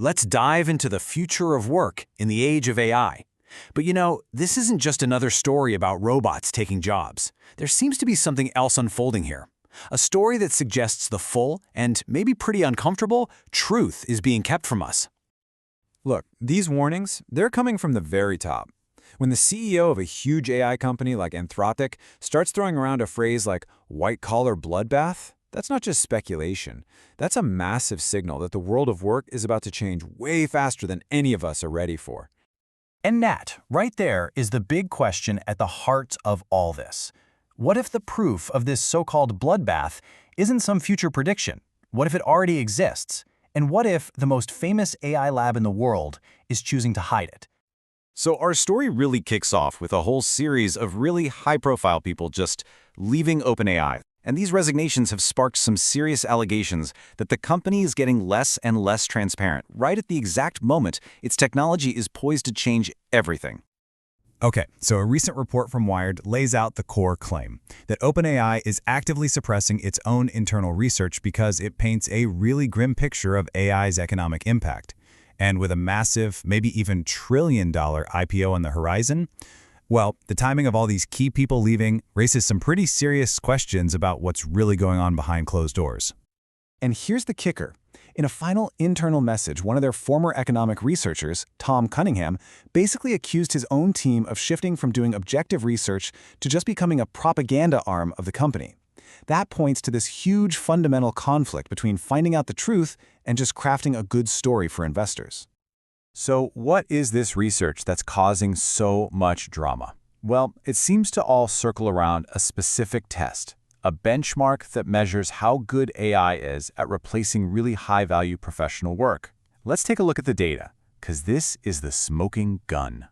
Let's dive into the future of work in the age of AI. But this isn't just another story about robots taking jobs. There seems to be something else unfolding here. A story that suggests the full, and maybe pretty uncomfortable, truth is being kept from us. Look, these warnings, they're coming from the very top. When the CEO of a huge AI company like Anthropic starts throwing around a phrase like white-collar bloodbath, that's not just speculation. That's a massive signal that the world of work is about to change way faster than any of us are ready for. And that, right there, is the big question at the heart of all this. What if the proof of this so-called bloodbath isn't some future prediction? What if it already exists? And what if the most famous AI lab in the world is choosing to hide it? So our story really kicks off with a whole series of really high-profile people just leaving OpenAI. And these resignations have sparked some serious allegations that the company is getting less and less transparent, right at the exact moment its technology is poised to change everything. Okay, so a recent report from Wired lays out the core claim that OpenAI is actively suppressing its own internal research because it paints a really grim picture of AI's economic impact. And with a massive, maybe even trillion-dollar IPO on the horizon, well, the timing of all these key people leaving raises some pretty serious questions about what's really going on behind closed doors. And here's the kicker. In a final internal message, one of their former economic researchers, Tom Cunningham, basically accused his own team of shifting from doing objective research to just becoming a propaganda arm of the company. That points to this huge fundamental conflict between finding out the truth and just crafting a good story for investors. So what is this research that's causing so much drama? Well, it seems to all circle around a specific test, a benchmark that measures how good AI is at replacing really high-value professional work. Let's take a look at the data, because this is the smoking gun.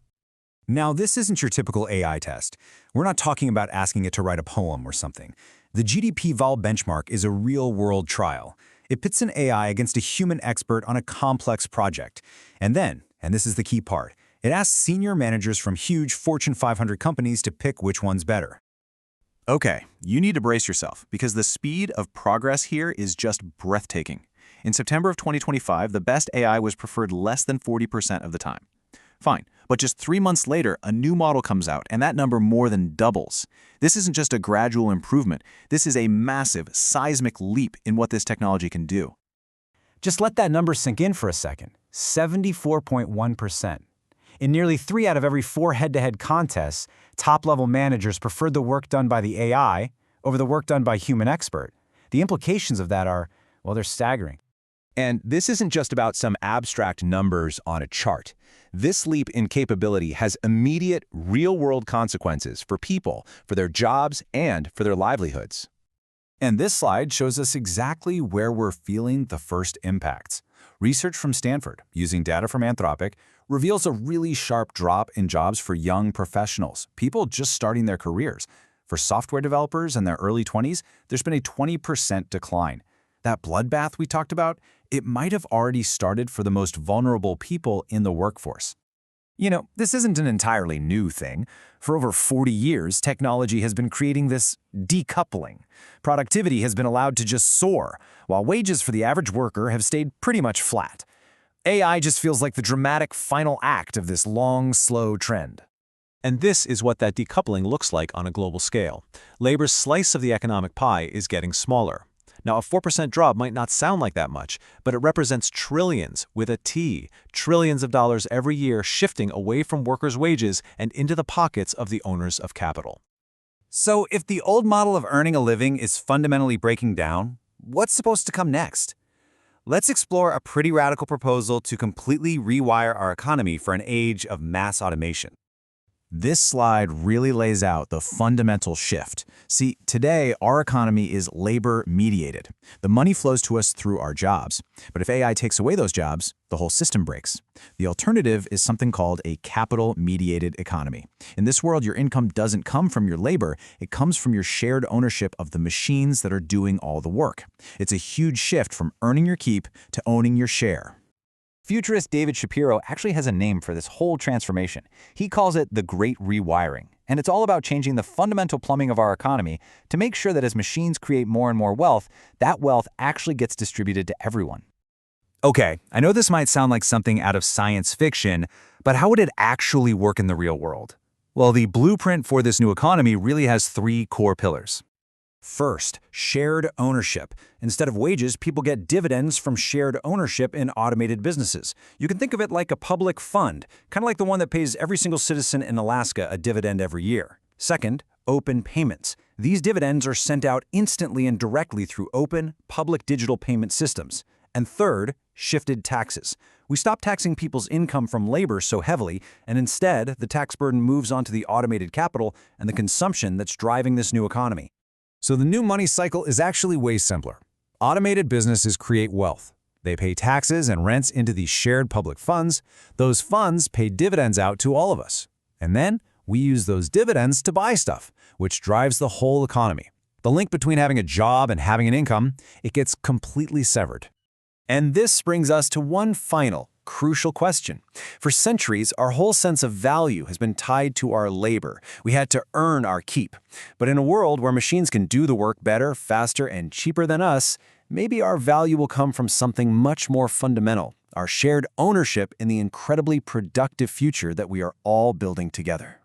Now, this isn't your typical AI test. We're not talking about asking it to write a poem or something. The GDP-Vol benchmark is a real-world trial. It pits an AI against a human expert on a complex project. And then, and this is the key part, it asks senior managers from huge Fortune 500 companies to pick which one's better. Okay, you need to brace yourself, because the speed of progress here is just breathtaking. In September of 2025, the best AI was preferred less than 40% of the time. Fine, but just 3 months later, a new model comes out, and that number more than doubles. This isn't just a gradual improvement. This is a massive, seismic leap in what this technology can do. Just let that number sink in for a second. 74.1%. In nearly 3 out of every 4 head-to-head contests, top-level managers preferred the work done by the AI over the work done by human expert. The implications of that are, well, they're staggering. And this isn't just about some abstract numbers on a chart. This leap in capability has immediate, real-world consequences for people, for their jobs, and for their livelihoods. And this slide shows us exactly where we're feeling the first impacts. Research from Stanford, using data from Anthropic, reveals a really sharp drop in jobs for young professionals, people just starting their careers. For software developers in their early 20s, there's been a 20% decline. That bloodbath we talked about, it might have already started for the most vulnerable people in the workforce. This isn't an entirely new thing. For over 40 years, technology has been creating this decoupling. Productivity has been allowed to just soar, while wages for the average worker have stayed pretty much flat. AI just feels like the dramatic final act of this long, slow trend. And this is what that decoupling looks like on a global scale. Labor's slice of the economic pie is getting smaller. Now, a 4% drop might not sound like that much, but it represents trillions, with a T, trillions of dollars every year shifting away from workers' wages and into the pockets of the owners of capital. So if the old model of earning a living is fundamentally breaking down, what's supposed to come next? Let's explore a pretty radical proposal to completely rewire our economy for an age of mass automation. This slide really lays out the fundamental shift. See, today, our economy is labor-mediated. The money flows to us through our jobs. But if AI takes away those jobs, the whole system breaks. The alternative is something called a capital-mediated economy. In this world, your income doesn't come from your labor. It comes from your shared ownership of the machines that are doing all the work. It's a huge shift from earning your keep to owning your share. Futurist David Shapiro actually has a name for this whole transformation. He calls it the Great Rewiring, and it's all about changing the fundamental plumbing of our economy to make sure that as machines create more and more wealth, that wealth actually gets distributed to everyone. Okay, I know this might sound like something out of science fiction, but how would it actually work in the real world? Well, the blueprint for this new economy really has three core pillars. First, shared ownership. Instead of wages, people get dividends from shared ownership in automated businesses. You can think of it like a public fund, kind of like the one that pays every single citizen in Alaska a dividend every year. Second, open payments. These dividends are sent out instantly and directly through open, public digital payment systems. And third, shifted taxes. We stop taxing people's income from labor so heavily, and instead, the tax burden moves onto the automated capital and the consumption that's driving this new economy. So the new money cycle is actually way simpler. Automated businesses create wealth. They pay taxes and rents into these shared public funds. Those funds pay dividends out to all of us. And then we use those dividends to buy stuff, which drives the whole economy. The link between having a job and having an income, it gets completely severed. And this brings us to one final, crucial question. For centuries, our whole sense of value has been tied to our labor. We had to earn our keep. But in a world where machines can do the work better, faster, and cheaper than us, maybe our value will come from something much more fundamental, our shared ownership in the incredibly productive future that we are all building together.